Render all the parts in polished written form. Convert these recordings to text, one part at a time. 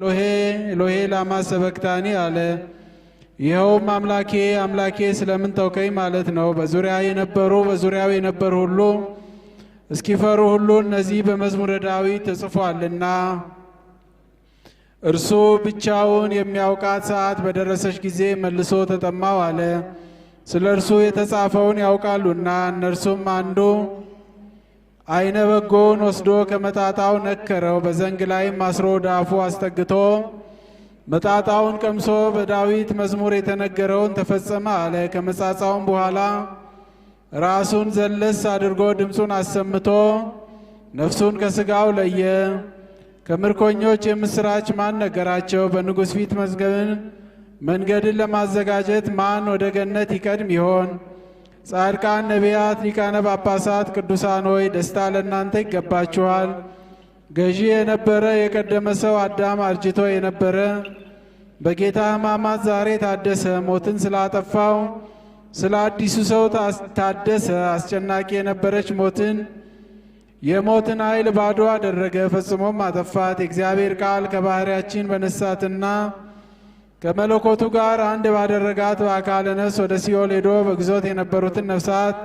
ኤሎሄ ኤሎሄ ላማ ሰበክታኒ አለ። ይኸውም አምላኬ አምላኬ ስለምን ተውከኝ ማለት ነው። በዙሪያው የነበሩ ሁሉ እስኪፈሩ ሁሉ እነዚህ በመዝሙረ ዳዊት ተጽፏልና። እርሱ ብቻውን የሚያውቃት ሰዓት በደረሰች ጊዜ መልሶ ተጠማው አለ። ስለ እርሱ የተጻፈውን ያውቃሉና። እነርሱም አንዱ አይነ በጎውን ወስዶ ከመጣጣው ነከረው፣ በዘንግ ላይም አስሮ ወደ አፉ አስጠግቶ መጣጣውን ቀምሶ በዳዊት መዝሙር የተነገረውን ተፈጸመ አለ። ከመጻጻውም በኋላ ራሱን ዘለስ አድርጎ ድምፁን አሰምቶ ነፍሱን ከሥጋው ለየ። ከምርኮኞች የምስራች ማን ነገራቸው? በንጉሥ ፊት መንገድን ለማዘጋጀት ማን ወደ ገነት ይቀድም ይሆን? ጻድቃን፣ ነቢያት፣ ሊቃነ ጳጳሳት፣ ቅዱሳን ሆይ ደስታ ለእናንተ ይገባችኋል። ገዢ የነበረ የቀደመ ሰው አዳም አርጅቶ የነበረ በጌታ ሕማማት ዛሬ ታደሰ። ሞትን ስላጠፋው ስለ አዲሱ ሰው ታደሰ። አስጨናቂ የነበረች የሞትን ኃይል ባዶ አደረገ፣ ፈጽሞም አጠፋት። የእግዚአብሔር ቃል ከባሕርያችን በነሳትና ከመለኮቱ ጋር አንድ ባደረጋት በአካለ ነፍስ ወደ ሲኦል ሄዶ በግዞት የነበሩትን ነፍሳት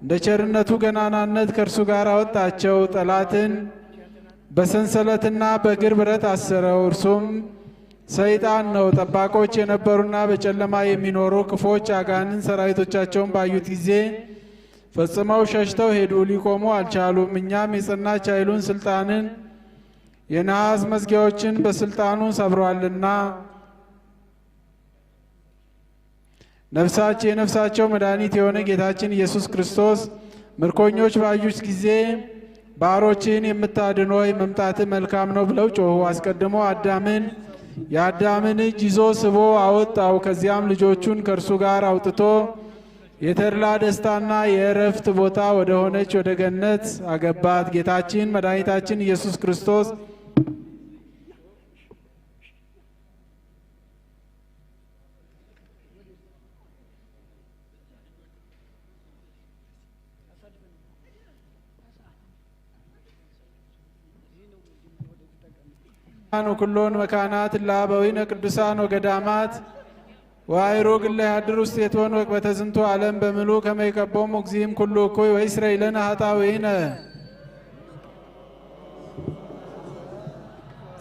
እንደ ቸርነቱ ገናናነት ከእርሱ ጋር አወጣቸው። ጠላትን በሰንሰለትና በእግር ብረት አሰረው። እርሱም ሰይጣን ነው። ጠባቆች የነበሩና በጨለማ የሚኖሩ ክፎች አጋንንት ሰራዊቶቻቸውን ባዩት ጊዜ ፈጽመው ሸሽተው ሄዱ፣ ሊቆሙ አልቻሉም። እኛም የጸናች ኃይሉን ስልጣንን የነሐስ መዝጊያዎችን በስልጣኑ ሰብሯልና የነፍሳቸው መድኃኒት የሆነ ጌታችን ኢየሱስ ክርስቶስ ምርኮኞች ባዩት ጊዜ ባሮችን የምታድን ሆይ መምጣት መልካም ነው ብለው ጮኹ። አስቀድሞ የአዳምን እጅ ይዞ ስቦ አወጣው። ከዚያም ልጆቹን ከእርሱ ጋር አውጥቶ የተድላ ደስታና የእረፍት ቦታ ወደ ሆነች ወደ ገነት አገባት። ጌታችን መድኃኒታችን ኢየሱስ ክርስቶስ ኩሎን መካናት ላበዊነ ቅዱሳን ወገዳማት ዋይሮግ ለያድር ውስጥ የትሆን ወቅ በተዝንቱ ዓለም በምሉ ከመይቀቦም እግዚእም ኩሉ እኩይ ወይስረይለነ ኃጣውኢነ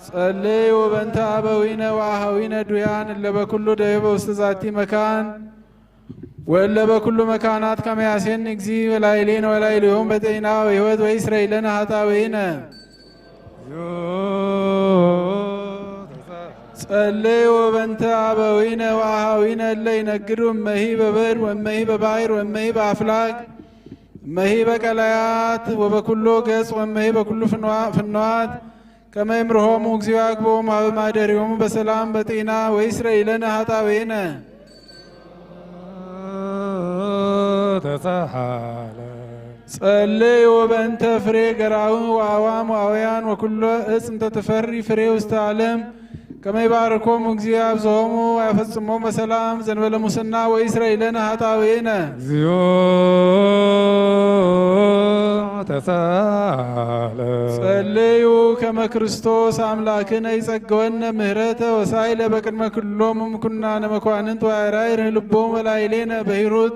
ጸልዩ በእንተ አበዊነ ወአኀዊነ ዱያን ለበኩሉ ደይበ ውስጥ ዛቲ መካን ወለበኩሉ መካናት ከመያሴን እግዚእ ወላይሌነ ወላይሌሆም በጤና ወሕይወት ወይስረይለነ ኃጣውኢነ ጸልዩ በእንተ አበዊነ ወአኀዊነ እለ ይነግዱ እመሂ በብር ወእመሂ በባሕር ወእመሂ በአፍላግ እመሂ በቀላያት ወበኩሎ ገጽ ወእመሂ በኩሉ ፍኖዋት ከመ ይምርሖሙ እግዚኦ ያግቦሙ ኀበ ማደሪሆሙ በሰላም በጤና ወይስረይለነ ኃጣውኢነ ጸልዩ በእንተ ፍሬ ገራዊ ወአዋም ወአውያን ወኩሎ እጽ እንተ ትፈሪ ፍሬ ውስተ ዓለም ከመ ይባርኮሙ እግዚኦ ያብዝሖሙ ወያፈጽሞሙ በሰላም ዘእንበለ ሙስና ወይስረይለነ ኃጣውኢነ እግዚኦ ተሳሃለን። ጸልዩ ከመ ክርስቶስ አምላክነ ይጸግወነ ምህረተ ወሳይለ በቅድመ ኩሎሙ እምኩናነ መኳንንት ወያዕራይር ልቦሙ ወላዕሌነ በሂሩት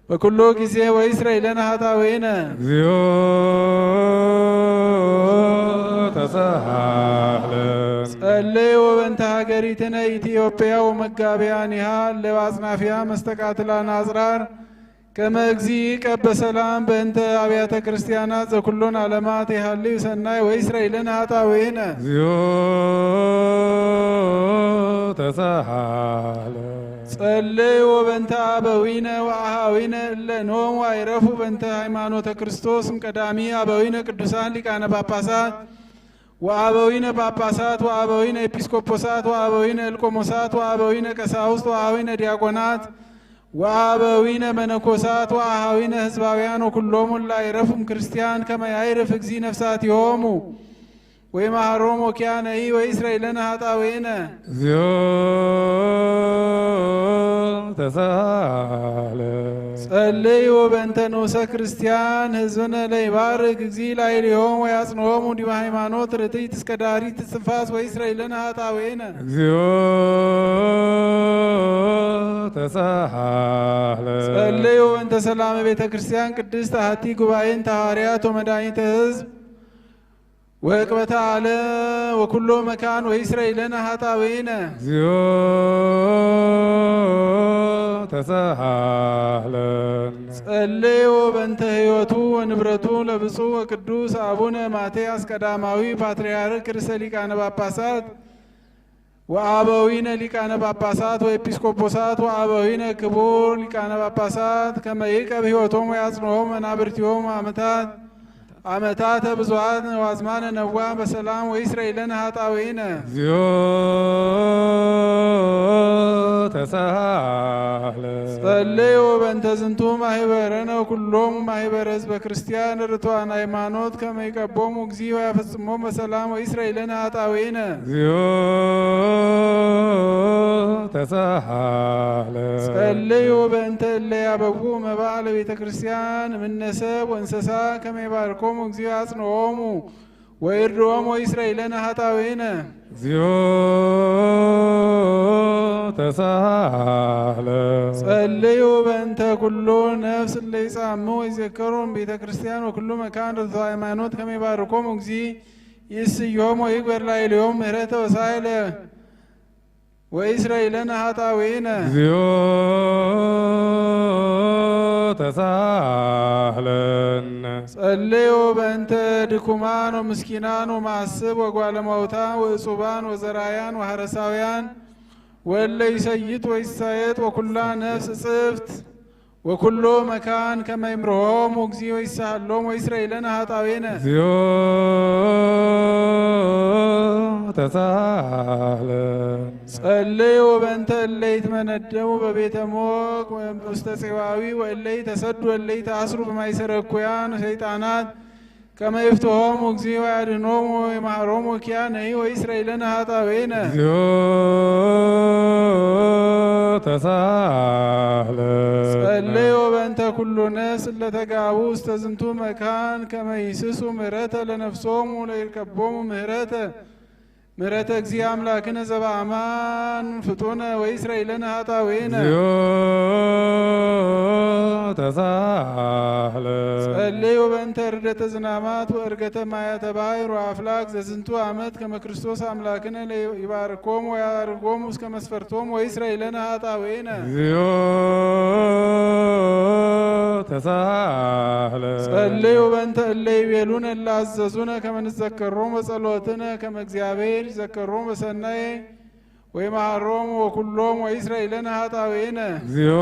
በኩሎ ጊዜ ወይስረይለነ ኃጣውኢነ እግዚኦ ተሳሃለን። ጸልዩ በእንተ ሀገሪትነ ኢትዮጵያ ወመጋቢያኒሃ ለአጽናፊያ መስተቃትላን አጽራር ከመ እግዚእ ቀበ ሰላም በእንተ አብያተ ክርስቲያናት ዘኩሎን ዓለማት የሃልዩ ሰናይ ወይስረይለነ ኃጣውኢነ እግዚኦ ተሳሃለን። ጸልዩ በእንተ አበዊነ ወአኀዊነ እለ ኖሙ አይረፉ በእንተ ሃይማኖተ ክርስቶስ እምቀዳሚ አበዊነ ቅዱሳን ሊቃነ ጳጳሳት ወአበዊነ ጳጳሳት ወአበዊነ ኤጲስቆጶሳት ወአበዊነ እልቆሞሳት ወአበዊነ ቀሳውስት ወአበዊነ ዲያቆናት ወአበዊነ መነኮሳት ወአኀዊነ ሕዝባውያን ወኩሎሙ እለ አይረፉም ክርስቲያን ከመ ያዕርፍ እግዚእ ነፍሳቲሆሙ ወይማሮሙ ኪያነሂ ወይስራኤለነ ኃጣውኢነ እግዚኦ ተሳለ ጸልዩ በእንተ ንዑሰ ክርስቲያን ሕዝብነ ለይባርክ እግዚእ ላዕሌሆሙ ወያጽንዖሙ ዲበ ሃይማኖት ርትዕት እስከ ዳሪት እስትንፋስ ወይስራኤለነ ኃጣውኢነ እግዚኦ ተሳለ ጸልዩ በእንተ ሰላመ ቤተ ክርስቲያን ቅድስት አሐቲ ጉባኤን ሐዋርያት ወመድኃኒተ ሕዝብ ወዕቅበተ ዓለም ወኩሎ መካን ወይስራኤለነ ኃጣውኢነ እግዚኦ ተሳሃለን ጸልዩ በእንተ ሕይወቱ ወንብረቱ ለብፁዕ ወቅዱስ አቡነ ማትያስ ቀዳማዊ ፓትርያርክ ርእሰ ሊቃነ ጳጳሳት ወአበዊነ ሊቃነ ጳጳሳት ወኤጲስቆጶሳት ወአበዊነ ክቡር ሊቃነ ጳጳሳት ከመ ይዕቀብ ሕይወቶሙ ወያጽንዖሙ መናብርቲሆሙ ዓመታተ ብዙኃት ወአዝማነ ነዋሕ በሰላም ወይስራኤለነ ኃጣውኢነ እግዚኦ ተሳሃለን ጸልዩ በእንተ ዝንቱ ማኅበረነ ኩሎሙ ማኅበረ ሕዝበ ክርስቲያን ርቱዓነ ሃይማኖት ከመ ይቀቦሙ እግዚእ ወያፈጽሞሙ በሰላም ወይስራኤለነ ኃጣውኢነ እግዚኦ ተሳሃለን ጸልዩ በእንተ እለ ያበዉ መባዕ ለቤተ ክርስቲያን እምነ ሰብእ ወእንስሳ ከመ ይባርኮሙ እግዚኦ ያጽንዖሙ ወይርድኦሙ ወይስራኤለነ ኃጣውኢነ እግዚኦ ተሳሃለን ጸልዩ በእንተ ኩሉ ነፍስ እለ ይጻምዉ ወይዘከሩ ቤተ ክርስቲያን ወኩሉ መካን ርቱዐ ሃይማኖት ከመ ይባርኮሙ እግዚእ ይስዮሙ ወይግበር ላዕሌሆሙ ምሕረተ ወሳይለ ወይስራኤለነ ኃጣውኢነ እግዚኦ ተሳሃለን ጸልዩ በእንተ ድኩማን ወምስኪናን ወማስብ ወጓለማውታ ወእጹባን ወዘራያን ወሐረሳውያን ወእለ ይሰይጥ ወይሳየጥ ወኩላ ነፍስ እጽፍት ወኩሎ መካን ከመ ይምርሖሙ እግዚእ ወይሳሃሎሙ ወይስራኤለነ ኃጣውኢነ እግዚኦ ተሳሃለን ጸልዩ በእንተ እለ ይትመነደቡ በቤተ ሞቅ ውስተ ጽዋዊ ወእለ ይተሰዱ ወእለ ይተአስሩ በማእሰረ እኩያን ሰይጣናት ከመ ይፍትሖሙ እግዚእ ወያድኅኖሙ ወይምሃሮሙ ኪያነሂ ወይስራኤለነ ኃጣውኢነ እግዚኦ ተሳሃለን ጸልዩ በእንተ ኩሉ ነፍስ እለ ተጋቡ ውስተ ዝንቱ መካን ከመ ይስሱ ምሕረተ ለነፍሶሙ ለይርከቦሙ ምሕረተ እግዚእ አምላክነ ዘበአማን ፍጡነ ወይስራኤለነ ኃጣውኢነ እግዚኦ ተሳሃለን ጸልዩ በእንተ ርደተ ዝናማት ወእርገተ ማያተ ባሕር ወአፍላክ ዘዝንቱ ዓመት ከመ ክርስቶስ አምላክነ ይባርኮሙ ወያርጎሙ እስከ መስፈርቶሙ ወይስራኤለነ ኃጣውኢነ እግዚኦ ተሳሃለን ጸልዩ በእንተ እለ ይቤሉነ እለ አዘዙነ ከመ ንዘከሮሙ በጸሎትነ ከመ እግዚአብሔር ይዘከሮሙ በሰናየ ወይምሃሮሙ ወኩሎሙ ወይስራኤለነ ኃጣውኢነ እግዚኦ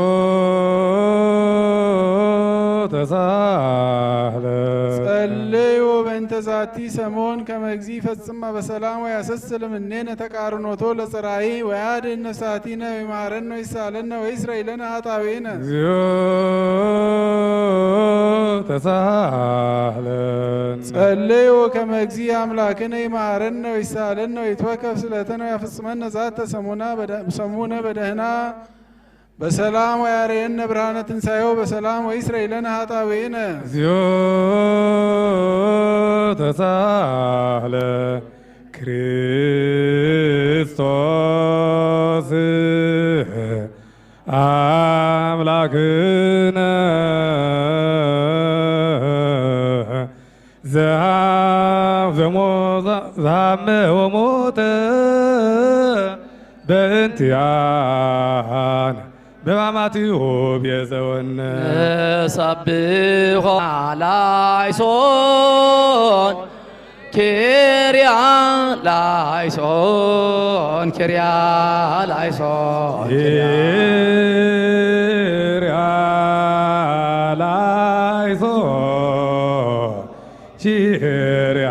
ተሳሃለን ጸልዩ በእንተ ዛቲ ሰሞን ከመ እግዚእ ይፈጽማ በሰላም ወያሰስል እምኔነ ተቃርኖቶ ለጽራይ ወያድኅን ነፍሳቲነ ወይምሃረነ ወይሳለነ ወይስራኤለነ ኃጣውኢነ እግዚኦ ተሳሃለን ጸልዩ ከመ እግዚእ አምላክነ ይምሃረነ ወይሳለነ ወይትወከፍ ስለተነ ወያፈጽመነ ዛተ ሰሙነ በደህና በሰላም ወያርየነ ብርሃነ ትንሣኤው በሰላም ወይስራኤለነ ኃጣውኢነ እግዚኦ ተሳሃለን ክርስቶስ አምላክነ ዘሃመ ወሞተ በእንቲአነ በማማቲሁ ቤዘወነ ሰብሖ ላይሶን ኪርያ ላይሶን ኪርያ ላይሶን ኪርያ ላይሶን ኪርያ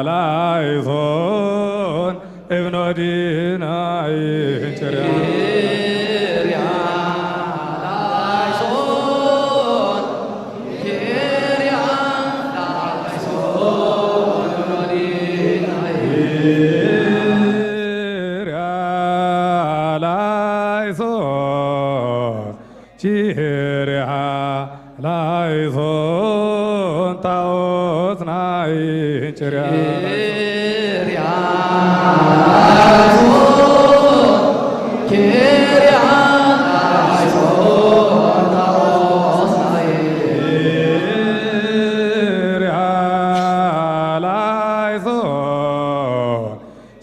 ላይሶን እብነ ዲናይ ኪርያ